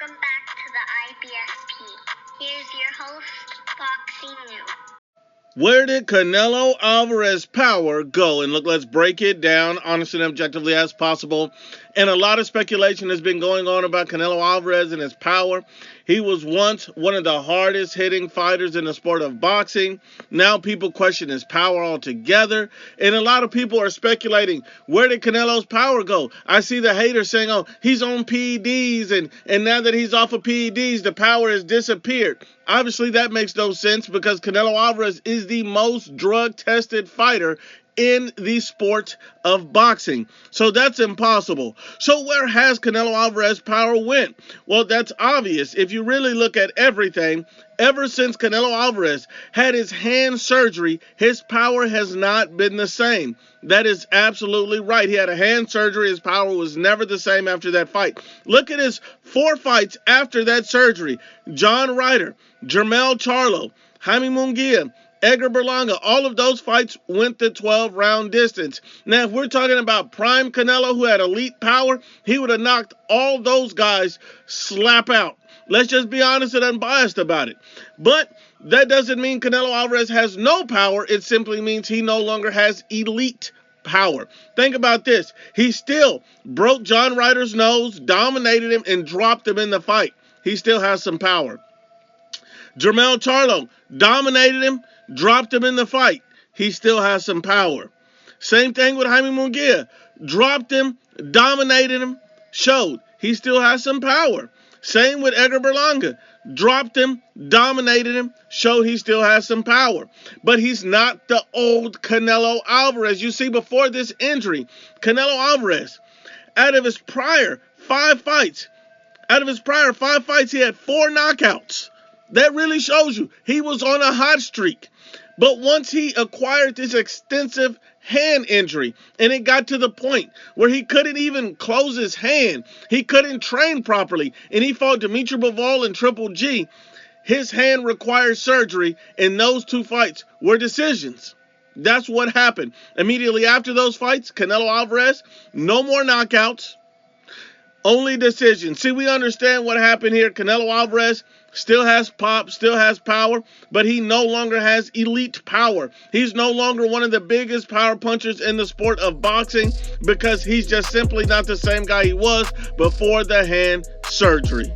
Welcome back to the IBSP. Here's your host, Boxing News. Where did Canelo Alvarez's power go? And look, let's break it down honestly and objectively as possible. And a lot of speculation has been going on about Canelo Alvarez and his power. He was once one of the hardest hitting fighters in the sport of boxing. Now people question his power altogether. And a lot of people are speculating, where did Canelo's power go? I see the haters saying, oh, he's on PEDs. And now that he's off of PEDs, the power has disappeared. Obviously, that makes no sense because Canelo Alvarez is the most drug-tested fighter in the sport of boxing. So that's impossible. So where has Canelo Alvarez's power went? Well, that's obvious. If you really look at everything, ever since Canelo Alvarez had his hand surgery, his power has not been the same. That is absolutely right. He had a hand surgery. His power was never the same after that fight. Look at his 4 fights after that surgery. John Ryder, Jermell Charlo, Jaime Munguia, Edgar Berlanga, all of those fights went the 12-round distance. Now, if we're talking about prime Canelo, who had elite power, he would have knocked all those guys slap out. Let's just be honest and unbiased about it. But that doesn't mean Canelo Alvarez has no power. It simply means he no longer has elite power. Think about this. He still broke John Ryder's nose, dominated him, and dropped him in the fight. He still has some power. Jermell Charlo dominated him, dropped him in the fight. He still has some power. Same thing with Jaime Munguia. Dropped him, dominated him, showed he still has some power. Same with Edgar Berlanga. Dropped him, dominated him, showed he still has some power. But he's not the old Canelo Alvarez. You see, before this injury, Canelo Alvarez, out of his prior 5 fights, he had 4 knockouts. That really shows you he was on a hot streak. But once he acquired this extensive hand injury, and it got to the point where he couldn't even close his hand, he couldn't train properly, and he fought Dimitri Bivol and Triple G, his hand required surgery, and those 2 fights were decisions. That's what happened. Immediately after those fights, Canelo Alvarez, no more knockouts, only decisions. See, we understand what happened here. Canelo Alvarez still has pop, still has power, but he no longer has elite power. He's no longer one of the biggest power punchers in the sport of boxing because he's just simply not the same guy he was before the hand surgery.